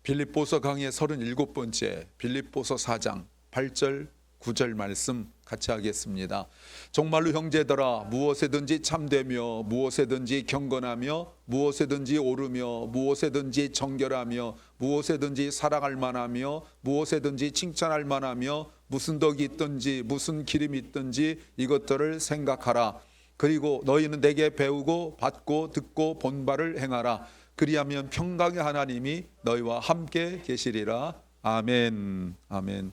빌립보서 강의 37번째 빌립보서 4장 8절 9절 말씀 같이 하겠습니다. 정말로 형제들아, 무엇에든지 참되며 무엇에든지 경건하며 무엇에든지 오르며 무엇에든지 정결하며 무엇에든지 사랑할 만하며 무엇에든지 칭찬할 만하며 무슨 덕이 있든지 무슨 기름이 있든지 이것들을 생각하라. 그리고 너희는 내게 배우고 받고 듣고 본 바를 행하라. 그리하면 평강의 하나님이 너희와 함께 계시리라. 아멘. 아멘.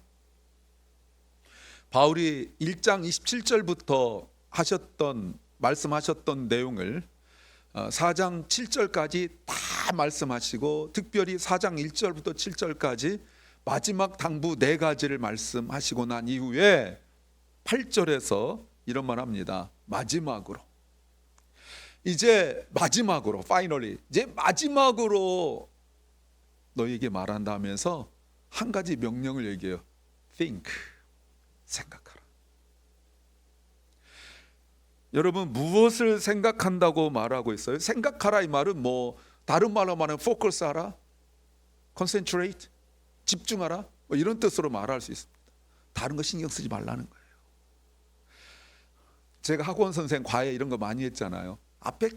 바울이 1장 27절부터 말씀하셨던 내용을 4장 7절까지 다 말씀하시고, 특별히 4장 1절부터 7절까지 마지막 당부 4가지를 말씀하시고 난 이후에 8절에서 이런 말 합니다. 이제 마지막으로 너희에게 말한다 하면서 한 가지 명령을 얘기해요. Think, 생각하라. 여러분, 무엇을 생각한다고 말하고 있어요? 생각하라 이 말은 다른 말로 말하면 focus하라, concentrate, 집중하라, 이런 뜻으로 말할 수 있습니다. 다른 거 신경 쓰지 말라는 거예요. 제가 학원 선생 과외 이런 거 많이 했잖아요. 앞에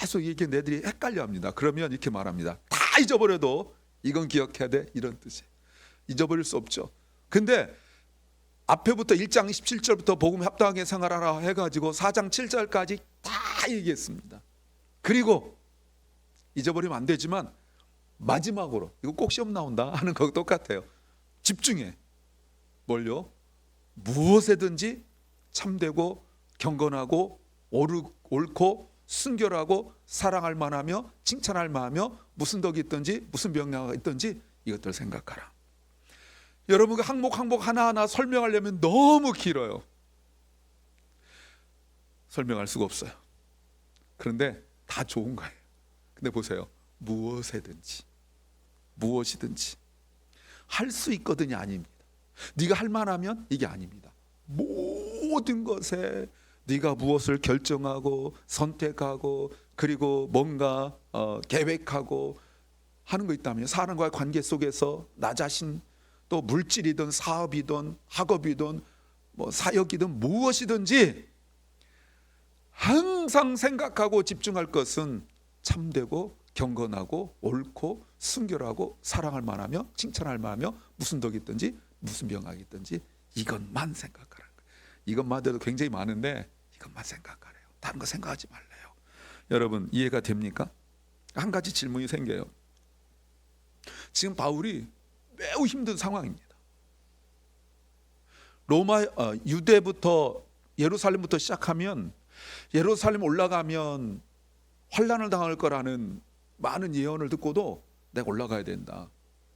계속 이게 애들이 헷갈려합니다. 그러면 이렇게 말합니다. 다 잊어버려도 이건 기억해야 돼, 이런 뜻이에요. 잊어버릴 수 없죠. 근데 앞에부터 1장 27절부터 복음 합당하게 생활하라 해가지고 4장 7절까지 다 얘기했습니다. 그리고 잊어버리면 안 되지만 마지막으로, 이거 꼭 시험 나온다 하는 거 똑같아요. 집중해. 뭘요? 무엇에든지 참되고 경건하고 옳고 순결하고 사랑할 만하며 칭찬할 만하며 무슨 덕이 있든지 무슨 명령이 있든지 이것들 생각하라. 여러분, 그 항목 하나하나 설명하려면 너무 길어요. 설명할 수가 없어요. 그런데 다 좋은 거예요. 근데 보세요. 무엇이든지 할 수 있거든요, 아닙니다. 네가 할 만하면 이게 아닙니다. 모든 것에 네가 무엇을 결정하고 선택하고 그리고 뭔가 계획하고 하는 거 있다면, 사람과의 관계 속에서 나 자신, 또 물질이든 사업이든 학업이든 사역이든 무엇이든지 항상 생각하고 집중할 것은 참되고 경건하고 옳고 순결하고 사랑할 만하며 칭찬할 만하며 무슨 덕이 있든지 무슨 명학이 있든지 이것만 생각하라는 거예요. 이것만 해도 굉장히 많은데 이것만 생각하래요. 다른 거 생각하지 말래요. 여러분, 이해가 됩니까? 한 가지 질문이 생겨요. 지금 바울이 매우 힘든 상황입니다. 유대부터 예루살렘부터 시작하면 예루살렘 올라가면 환난을 당할 거라는 많은 예언을 듣고도 내가 올라가야 된다.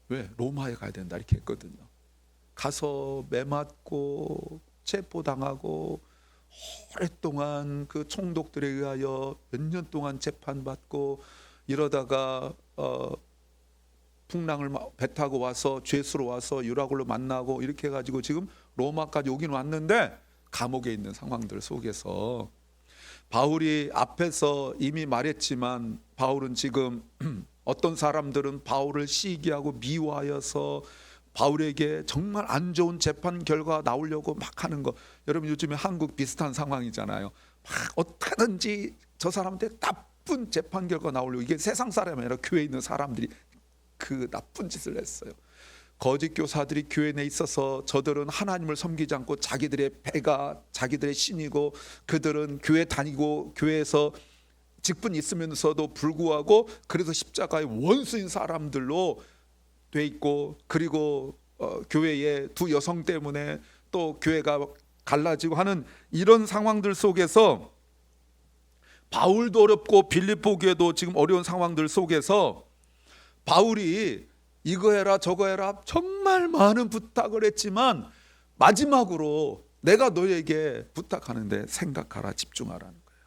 왜? 로마에 가야 된다 이렇게 했거든요. 가서 매맞고 체포당하고 오랫동안 그 총독들에 의하여 몇 년 동안 재판받고 이러다가 풍랑을 배 타고 와서 죄수로 와서 유라굴로 만나고 이렇게 해가지고 지금 로마까지 오긴 왔는데 감옥에 있는 상황들 속에서 바울이 앞에서 이미 말했지만, 바울은 지금 어떤 사람들은 바울을 시기하고 미워하여서 바울에게 정말 안 좋은 재판 결과 나오려고 막 하는 거. 여러분, 요즘에 한국 비슷한 상황이잖아요. 막 어떻게든지 저 사람한테 나쁜 재판 결과 나오려고, 이게 세상 사람이 아니라 교회에 있는 사람들이 그 나쁜 짓을 했어요. 거짓 교사들이 교회 내에 있어서 저들은 하나님을 섬기지 않고 자기들의 배가 자기들의 신이고, 그들은 교회 다니고 교회에서 직분 있으면서도 불구하고 그래서 십자가의 원수인 사람들로 돼 있고, 그리고 교회의 두 여성 때문에 또 교회가 갈라지고 하는 이런 상황들 속에서 바울도 어렵고 빌립보 교회도 지금 어려운 상황들 속에서 바울이 이거 해라 저거 해라 정말 많은 부탁을 했지만 마지막으로 내가 너에게 부탁하는데 생각하라, 집중하라는 거예요.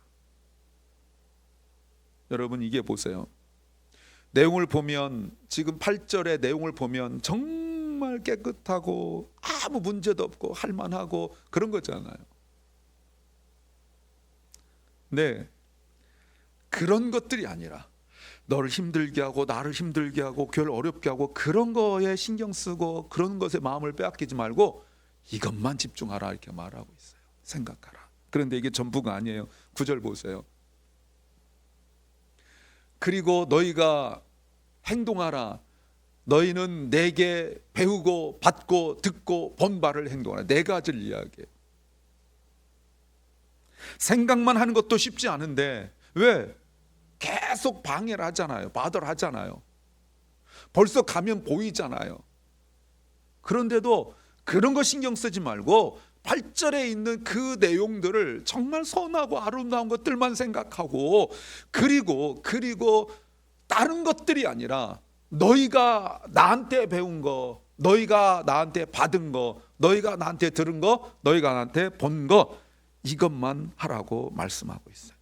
여러분, 이게 보세요. 내용을 보면, 지금 8절의 내용을 보면 정말 깨끗하고 아무 문제도 없고 할만하고 그런 거잖아요. 네, 그런 것들이 아니라 너를 힘들게 하고 나를 힘들게 하고 교회를 어렵게 하고 그런 거에 신경 쓰고 그런 것에 마음을 빼앗기지 말고 이것만 집중하라 이렇게 말하고 있어요. 생각하라. 그런데 이게 전부가 아니에요. 9절 보세요. 그리고 너희가 행동하라. 너희는 내게 배우고 받고 듣고 본 바를 행동하라. 네 가지를 이야기해요. 생각만 하는 것도 쉽지 않은데 왜? 계속 방해를 하잖아요. 바더를 하잖아요. 벌써 가면 보이잖아요. 그런데도 그런 거 신경 쓰지 말고 8절에 있는 그 내용들을 정말 선하고 아름다운 것들만 생각하고 그리고 다른 것들이 아니라 너희가 나한테 배운 거, 너희가 나한테 받은 거, 너희가 나한테 들은 거, 너희가 나한테 본 거 이것만 하라고 말씀하고 있어요.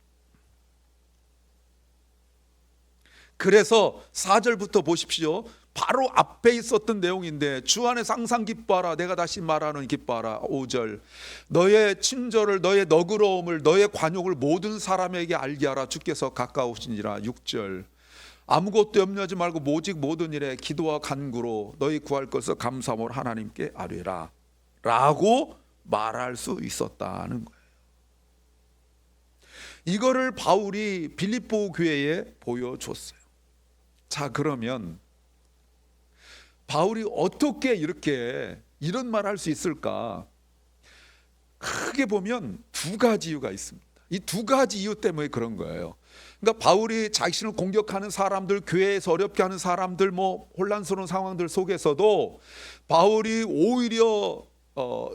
그래서 4절부터 보십시오. 바로 앞에 있었던 내용인데 주 안에서 항상 기뻐하라. 내가 다시 말하는 기뻐하라. 5절 너의 친절을 너의 너그러움을 너의 관용을 모든 사람에게 알게 하라. 주께서 가까우시니라. 6절 아무것도 염려하지 말고 오직 모든 일에 기도와 간구로 너희 구할 것을 감사함으로 하나님께 아뢰라 라고 말할 수 있었다는 거예요. 이거를 바울이 빌립보 교회에 보여줬어요. 자, 그러면 바울이 어떻게 이런 말 할 수 있을까? 크게 보면 두 가지 이유가 있습니다. 이 두 가지 이유 때문에 그런 거예요. 그러니까 바울이 자신을 공격하는 사람들, 교회에서 어렵게 하는 사람들, 혼란스러운 상황들 속에서도 바울이 오히려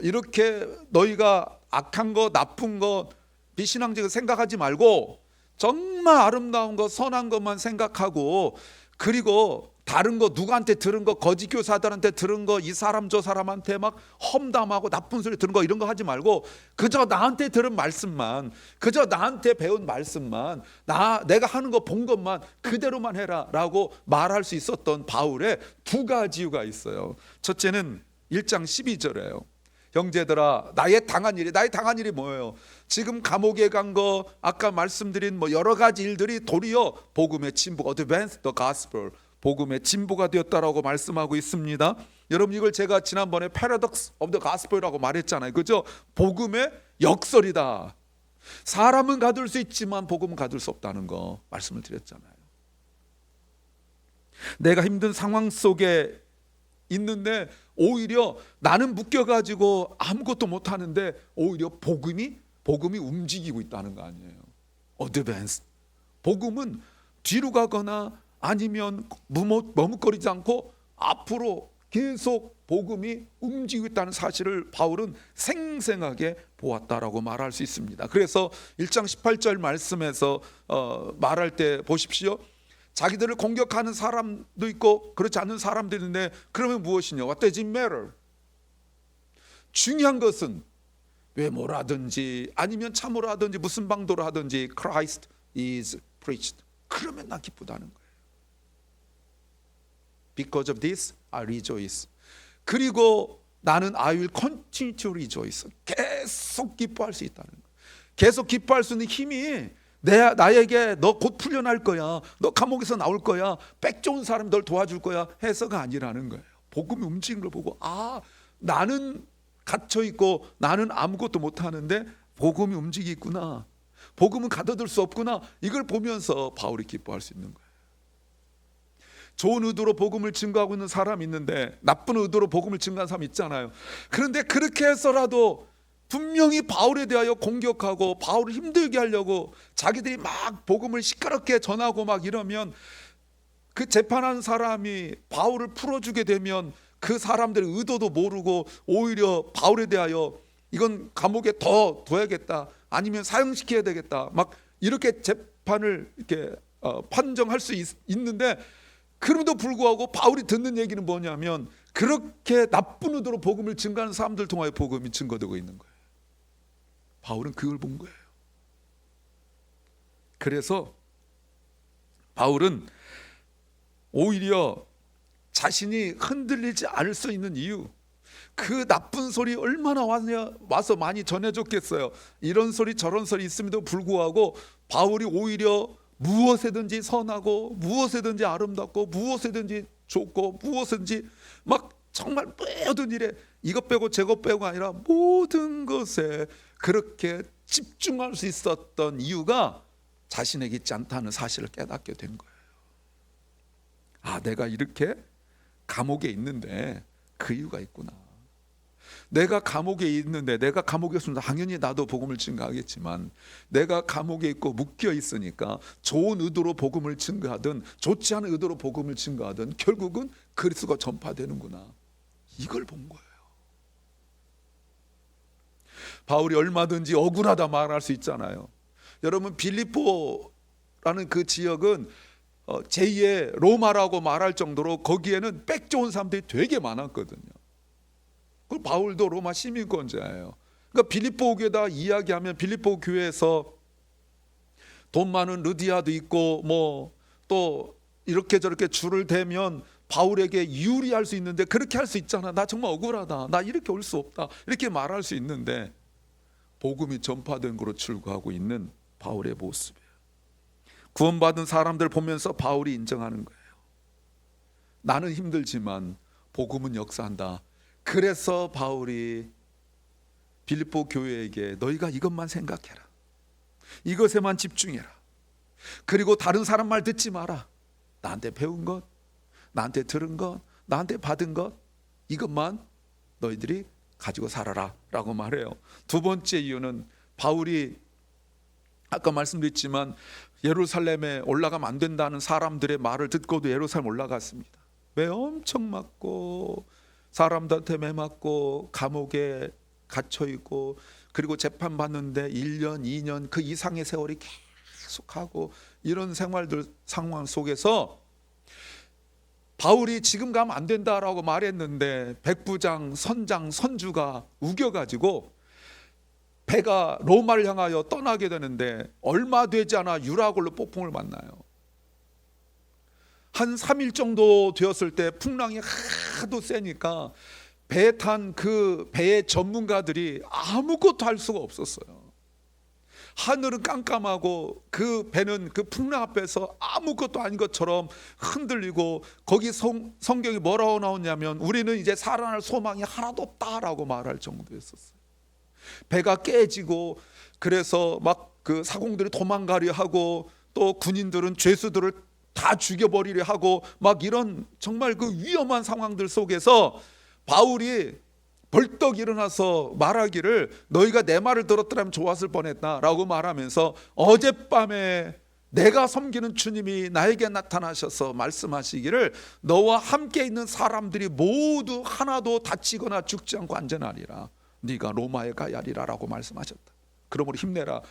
이렇게 너희가 악한 거, 나쁜 거, 비신앙적으로 생각하지 말고 정말 아름다운 거, 선한 것만 생각하고 그리고 다른 거 누구한테 들은 거, 거짓 교사들한테 들은 거, 이 사람 저 사람한테 막 험담하고 나쁜 소리 들은 거 이런 거 하지 말고 그저 나한테 들은 말씀만, 그저 나한테 배운 말씀만, 내가 하는 거 본 것만 그대로만 해라 라고 말할 수 있었던 바울의 두 가지 이유가 있어요. 첫째는 1장 12절이에요. 형제들아 나의 당한 일이 뭐예요? 지금 감옥에 간 거, 아까 말씀드린 여러 가지 일들이 도리어 복음의 진보, advance the gospel, 복음의 진보가 되었다라고 말씀하고 있습니다. 여러분 이걸 제가 지난번에 paradox of the gospel이라고 말했잖아요. 그죠? 복음의 역설이다. 사람은 가둘 수 있지만 복음은 가둘 수 없다는 거 말씀을 드렸잖아요. 내가 힘든 상황 속에 있는데 오히려 나는 묶여가지고 아무것도 못하는데 오히려 복음이 움직이고 있다는 거 아니에요. 어드밴스. 복음은 뒤로 가거나 아니면 머뭇거리지 않고 앞으로 계속 복음이 움직이고 있다는 사실을 바울은 생생하게 보았다라고 말할 수 있습니다. 그래서 1장 18절 말씀에서 말할 때 보십시오. 자기들을 공격하는 사람도 있고 그렇지 않은 사람들이 있는데 그러면 무엇이냐? What does it matter? 중요한 것은 외모를 하든지 아니면 참으로 하든지 무슨 방도로 하든지 Christ is preached. 그러면 나 기쁘다는 거예요. Because of this I rejoice. 그리고 나는 I will continue to rejoice. 계속 기뻐할 수 있다는 거예요. 계속 기뻐할 수 있는 힘이 나에게 너 곧 풀려날 거야, 너 감옥에서 나올 거야, 백 좋은 사람 널 도와줄 거야 해서가 아니라는 거예요. 복음이 움직이는 걸 보고 나는 갇혀있고 나는 아무것도 못하는데 복음이 움직이구나, 복음은 가둬둘 수 없구나, 이걸 보면서 바울이 기뻐할 수 있는 거예요. 좋은 의도로 복음을 증거하고 있는 사람이 있는데 나쁜 의도로 복음을 증거하는 사람이 있잖아요. 그런데 그렇게 해서라도 분명히 바울에 대하여 공격하고 바울을 힘들게 하려고 자기들이 막 복음을 시끄럽게 전하고 막 이러면 그 재판하는 사람이 바울을 풀어주게 되면 그 사람들의 의도도 모르고 오히려 바울에 대하여 이건 감옥에 더 둬야겠다, 아니면 사형시켜야 되겠다, 막 이렇게 재판을 이렇게 판정할 수 있는데 그럼에도 불구하고 바울이 듣는 얘기는 뭐냐면 그렇게 나쁜 의도로 복음을 증거하는 사람들 통하여 복음이 증거되고 있는 거예요. 바울은 그걸 본 거예요. 그래서 바울은 오히려 자신이 흔들리지 않을 수 있는 이유, 그 나쁜 소리 얼마나 와서 많이 전해줬겠어요. 이런 소리 저런 소리 있음에도 불구하고 바울이 오히려 무엇이든지 선하고 무엇이든지 아름답고 무엇이든지 좋고 무엇이든지 막 정말 모든 일에 이것 빼고 저것 빼고 아니라 모든 것에 그렇게 집중할 수 있었던 이유가 자신에게 있지 않다는 사실을 깨닫게 된 거예요. 아, 내가 이렇게 감옥에 있는데 그 이유가 있구나. 내가 감옥에 있는데, 내가 감옥에 있으면 당연히 나도 복음을 증거하겠지만, 내가 감옥에 있고 묶여 있으니까 좋은 의도로 복음을 증거하든 좋지 않은 의도로 복음을 증거하든 결국은 그리스도가 전파되는구나, 이걸 본 거예요. 바울이 얼마든지 억울하다 말할 수 있잖아요. 여러분, 빌립보라는 그 지역은 제2의 로마라고 말할 정도로 거기에는 빽 좋은 사람들이 되게 많았거든요. 그리고 바울도 로마 시민권자예요. 그러니까 빌립보 교회다 이야기하면 빌립보 교회에서 돈 많은 르디아도 있고 뭐 또 이렇게 저렇게 줄을 대면 바울에게 유리할 수 있는데, 그렇게 할 수 있잖아, 나 정말 억울하다, 나 이렇게 올 수 없다, 이렇게 말할 수 있는데 복음이 전파된 거로 출구하고 있는 바울의 모습이에요. 구원받은 사람들 보면서 바울이 인정하는 거예요. 나는 힘들지만 복음은 역사한다. 그래서 바울이 빌립보 교회에게 너희가 이것만 생각해라, 이것에만 집중해라, 그리고 다른 사람 말 듣지 마라, 나한테 배운 것, 나한테 들은 것, 나한테 받은 것, 이것만 너희들이 가지고 살아라 라고 말해요. 두 번째 이유는 바울이 아까 말씀드렸지만 예루살렘에 올라가면 안 된다는 사람들의 말을 듣고도 예루살렘 올라갔습니다. 매 엄청 맞고 사람들한테 매 맞고 감옥에 갇혀있고, 그리고 재판받는데 1년 2년 그 이상의 세월이 계속하고, 이런 생활들 상황 속에서 바울이 지금 가면 안 된다라고 말했는데 백부장, 선장, 선주가 우겨가지고 배가 로마를 향하여 떠나게 되는데 얼마 되지 않아 유라굴로 폭풍을 만나요. 한 3일 정도 되었을 때 풍랑이 하도 세니까 배 탄 그 배의 전문가들이 아무것도 할 수가 없었어요. 하늘은 깜깜하고 그 배는 그 풍랑 앞에서 아무것도 아닌 것처럼 흔들리고, 거기 성경이 뭐라고 나오냐면 우리는 이제 살아날 소망이 하나도 없다라고 말할 정도였었어요. 배가 깨지고, 그래서 막 그 사공들이 도망가려 하고 또 군인들은 죄수들을 다 죽여버리려 하고 막 이런 정말 그 위험한 상황들 속에서 바울이 벌떡 일어나서 말하기를 너희가 내 말을 들었더라면 좋았을 뻔했다라고 말하면서, 어젯밤에 내가 섬기는 주님이 나에게 나타나셔서 말씀하시기를 너와 함께 있는 사람들이 모두 하나도 다치거나 죽지 않고 안전하리라, 네가 로마에 가야 하리라 라고 말씀하셨다. 그러므로 힘내라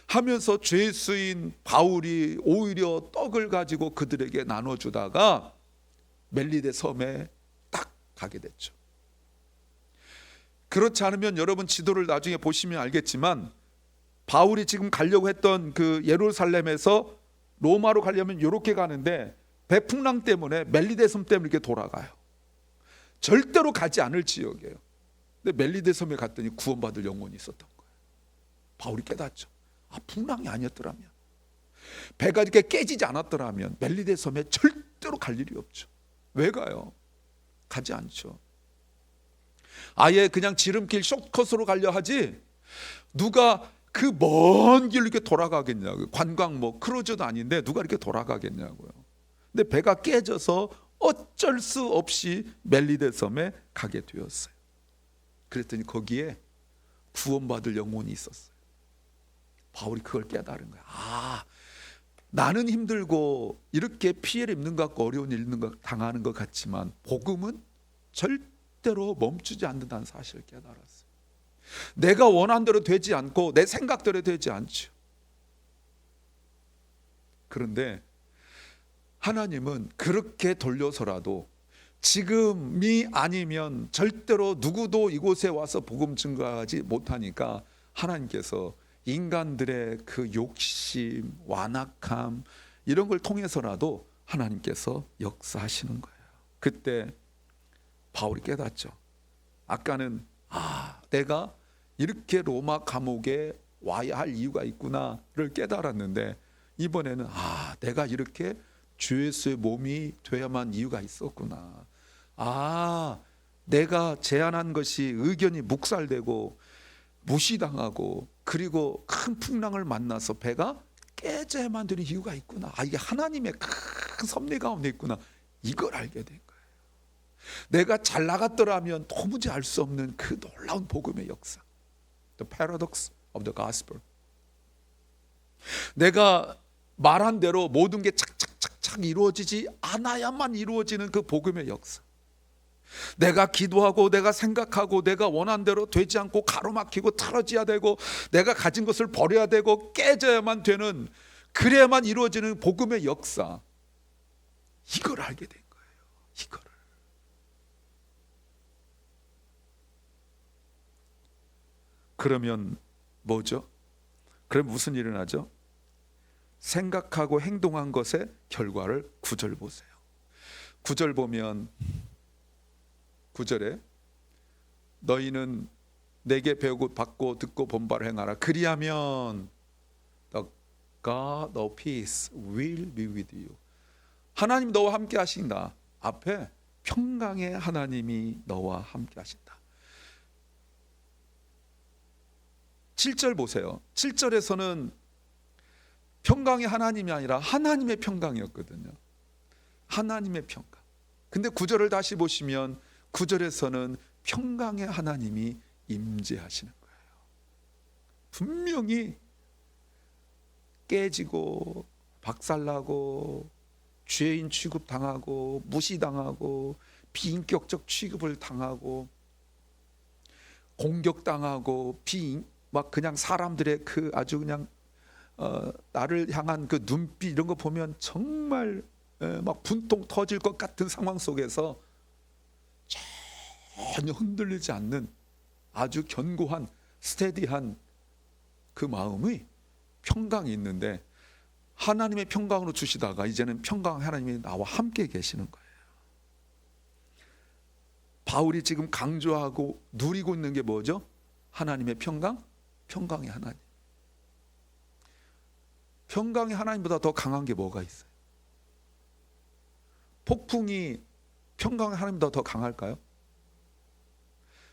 하면서 죄수인 바울이 오히려 떡을 가지고 그들에게 나눠주다가 멜리데 섬에 딱 가게 됐죠. 그렇지 않으면 여러분 지도를 나중에 보시면 알겠지만 바울이 지금 가려고 했던 그 예루살렘에서 로마로 가려면 이렇게 가는데 배풍랑 때문에 멜리데 섬 때문에 이렇게 돌아가요. 절대로 가지 않을 지역이에요. 근데 멜리데 섬에 갔더니 구원받을 영혼이 있었던 거예요. 바울이 깨닫죠. 아, 풍랑이 아니었더라면, 배가 이렇게 깨지지 않았더라면 멜리데 섬에 절대로 갈 일이 없죠. 왜 가요? 가지 않죠. 아예 그냥 지름길 숏컷으로 가려 하지 누가 그 먼 길로 이렇게 돌아가겠냐고요. 관광 뭐 크루즈도 아닌데 누가 이렇게 돌아가겠냐고요. 근데 배가 깨져서 어쩔 수 없이 멜리데 섬에 가게 되었어요. 그랬더니 거기에 구원받을 영혼이 있었어요. 바울이 그걸 깨달은 거야. 아, 나는 힘들고 이렇게 피해를 입는 것 같고 어려운 일 있는 것 당하는 것 같지만 복음은 절대로 멈추지 않는다는 사실을 깨달았어요. 내가 원한 대로 되지 않고 내 생각대로 되지 않죠. 그런데 하나님은 그렇게 돌려서라도 지금이 아니면 절대로 누구도 이곳에 와서 복음 증거하지 못하니까 하나님께서 인간들의 그 욕심, 완악함 이런 걸 통해서라도 하나님께서 역사하시는 거예요. 그때 바울이 깨닫죠. 아까는 내가 이렇게 로마 감옥에 와야 할 이유가 있구나를 깨달았는데 이번에는 내가 이렇게 주 예수의 몸이 돼야만 이유가 있었구나. 내가 제안한 것이 의견이 묵살되고 무시당하고 그리고 큰 풍랑을 만나서 배가 깨져야만 되는 이유가 있구나. 이게 하나님의 큰 섭리 가운데 있구나. 이걸 알게 된 거예요. 내가 잘 나갔더라면 도무지 알 수 없는 그 놀라운 복음의 역사. The paradox of the gospel. 내가 말한 대로 모든 게 착착착착 이루어지지 않아야만 이루어지는 그 복음의 역사. 내가 기도하고 내가 생각하고 내가 원한 대로 되지 않고 가로막히고 틀어져야 되고 내가 가진 것을 버려야 되고 깨져야만 되는, 그래야만 이루어지는 복음의 역사. 이걸 알게 된 거예요. 이거를. 그러면 뭐죠? 그럼 무슨 일이 나죠? 생각하고 행동한 것의 결과를 9절 보세요. 9절 보면 9절에 너희는 내게 배우고 받고 듣고 본바를 행하라. 그리하면 the God of peace will be with you. 하나님 너와 함께 하신다. 앞에 평강의 하나님이 너와 함께 하신다. 7절 보세요. 7절에서는 평강의 하나님이 아니라 하나님의 평강이었거든요. 하나님의 평강. 근데 9절을 다시 보시면 9절에서는 평강의 하나님이 임재하시는 거예요. 분명히 깨지고 박살나고 죄인 취급당하고 무시당하고 비인격적 취급을 당하고 공격당하고 막 그냥 사람들의 그 아주 그냥 나를 향한 그 눈빛 이런 거 보면 정말 막 분통 터질 것 같은 상황 속에서 전혀 흔들리지 않는 아주 견고한 스테디한 그 마음이 평강이 있는데, 하나님의 평강으로 주시다가 이제는 평강 하나님이 나와 함께 계시는 거예요. 바울이 지금 강조하고 누리고 있는 게 뭐죠? 하나님의 평강, 평강의 하나님. 평강의 하나님보다 더 강한 게 뭐가 있어요? 폭풍이 평강의 하나님보다 더 강할까요?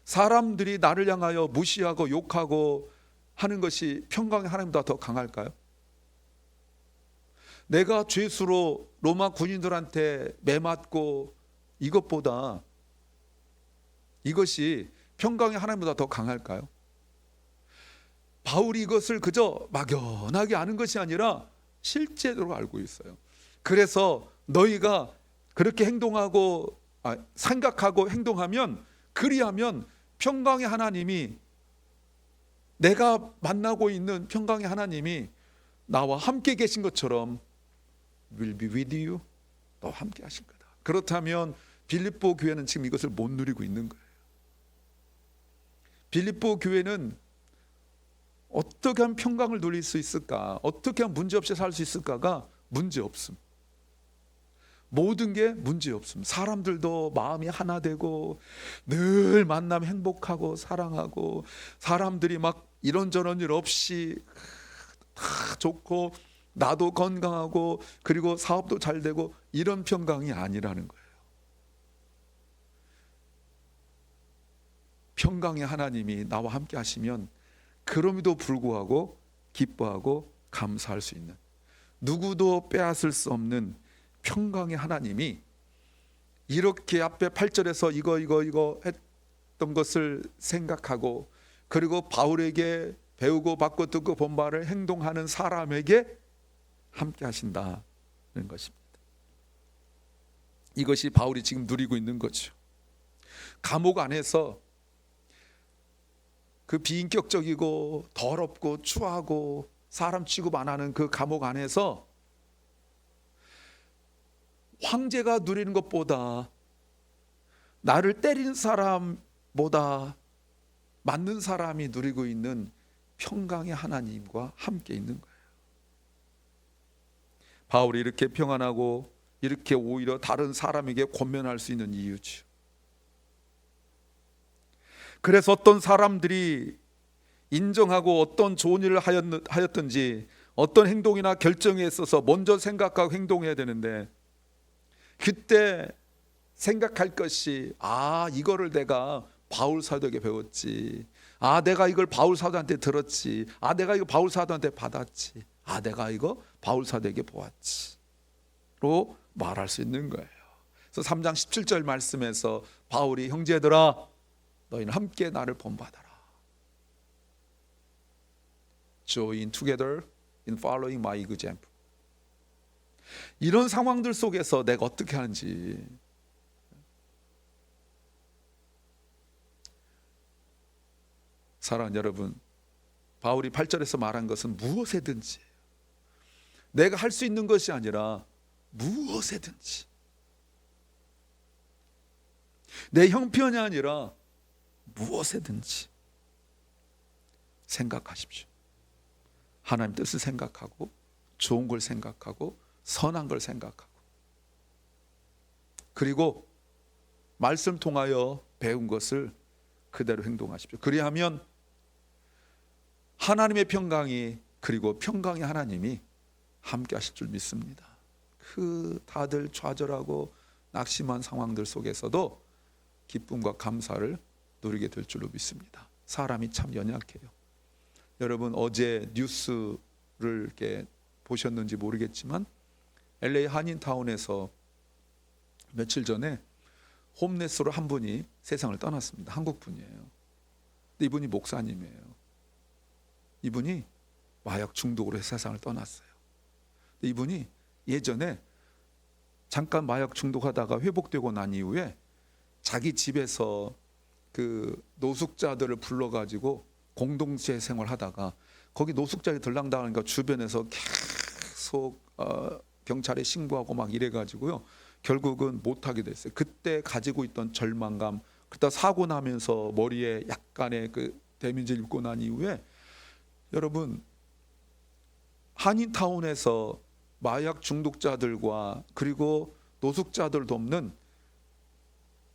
사람들이 나를 향하여 무시하고 욕하고 하는 것이 평강의 하나님보다 더 강할까요? 내가 죄수로 로마 군인들한테 매맞고 이것보다 이것이 평강의 하나님보다 더 강할까요? 바울이 이것을 그저 막연하게 아는 것이 아니라 실제로 알고 있어요. 그래서 너희가 그렇게 행동하고 생각하고 행동하면, 그리하면 평강의 하나님이, 내가 만나고 있는 평강의 하나님이 나와 함께 계신 것처럼 will be with you, 너와 함께 하실 거다. 그렇다면 빌립보 교회는 지금 이것을 못 누리고 있는 거예요. 빌립보 교회는 어떻게 하면 평강을 누릴 수 있을까, 어떻게 하면 문제없이 살 수 있을까가 문제없음. 모든 게 문제없음. 사람들도 마음이 하나 되고 늘 만나면 행복하고 사랑하고, 사람들이 막 이런저런 일 없이 다 좋고 나도 건강하고 그리고 사업도 잘 되고, 이런 평강이 아니라는 거예요. 평강의 하나님이 나와 함께 하시면 그럼에도 불구하고 기뻐하고 감사할 수 있는, 누구도 빼앗을 수 없는 평강의 하나님이 이렇게 앞에 8절에서 이거 했던 것을 생각하고, 그리고 바울에게 배우고 받고 듣고 본 바를 행동하는 사람에게 함께 하신다는 것입니다. 이것이 바울이 지금 누리고 있는 거죠. 감옥 안에서 그 비인격적이고 더럽고 추하고 사람 취급 안 하는 그 감옥 안에서 황제가 누리는 것보다, 나를 때리는 사람보다 맞는 사람이 누리고 있는 평강의 하나님과 함께 있는 거예요. 바울이 이렇게 평안하고 이렇게 오히려 다른 사람에게 권면할 수 있는 이유죠. 그래서 어떤 사람들이 인정하고 어떤 좋은 일을 하였든지 어떤 행동이나 결정에 있어서 먼저 생각하고 행동해야 되는데 그때 생각할 것이 이거를 내가 바울 사도에게 배웠지. 내가 이걸 바울 사도한테 들었지. 내가 이거 바울 사도한테 받았지. 내가 이거 바울 사도에게 보았지. 로 말할 수 있는 거예요. 그래서 3장 17절 말씀에서 바울이 형제들아 너희는 함께 나를 본받아라. Join together in following my example. 이런 상황들 속에서 내가 어떻게 하는지 사랑하는 여러분, 바울이 8절에서 말한 것은 무엇이든지 내가 할 수 있는 것이 아니라 무엇이든지 내 형편이 아니라 무엇이든지 생각하십시오. 하나님 뜻을 생각하고 좋은 걸 생각하고 선한 걸 생각하고 그리고 말씀 통하여 배운 것을 그대로 행동하십시오. 그리하면 하나님의 평강이 그리고 평강의 하나님이 함께 하실 줄 믿습니다. 그 다들 좌절하고 낙심한 상황들 속에서도 기쁨과 감사를 누리게 될 줄로 믿습니다. 사람이 참 연약해요. 여러분 어제 뉴스를 이렇게 보셨는지 모르겠지만 LA 한인타운에서 며칠 전에 홈레스로 한 분이 세상을 떠났습니다. 한국 분이에요. 근데 이분이 목사님이에요. 이분이 마약 중독으로 세상을 떠났어요. 근데 이분이 예전에 잠깐 마약 중독하다가 회복되고 난 이후에 자기 집에서 그 노숙자들을 불러가지고 공동체 생활하다가 거기 노숙자들이 들락당하니까 주변에서 계속 경찰에 신고하고 막 이래가지고요. 결국은 못하게 됐어요. 그때 가지고 있던 절망감, 그때 사고 나면서 머리에 약간의 그 데미지를 입고 난 이후에 여러분 한인타운에서 마약 중독자들과 그리고 노숙자들 돕는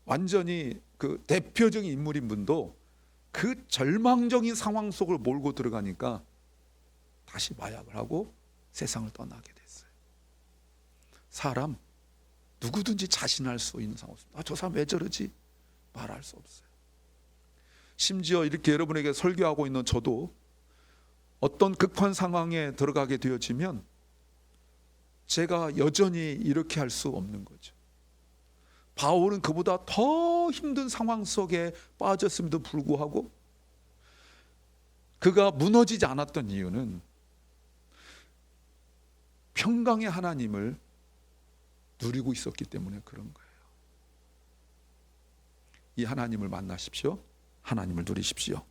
완전히 그 대표적인 인물인 분도 그 절망적인 상황 속을 몰고 들어가니까 다시 마약을 하고 세상을 떠나게 됐어요. 사람 누구든지 자신할 수 있는 상황. 저 사람 왜 저러지? 말할 수 없어요. 심지어 이렇게 여러분에게 설교하고 있는 저도 어떤 극한 상황에 들어가게 되어지면 제가 여전히 이렇게 할 수 없는 거죠. 바울은 그보다 더 힘든 상황 속에 빠졌음에도 불구하고 그가 무너지지 않았던 이유는 평강의 하나님을 누리고 있었기 때문에 그런 거예요. 이 하나님을 만나십시오. 하나님을 누리십시오.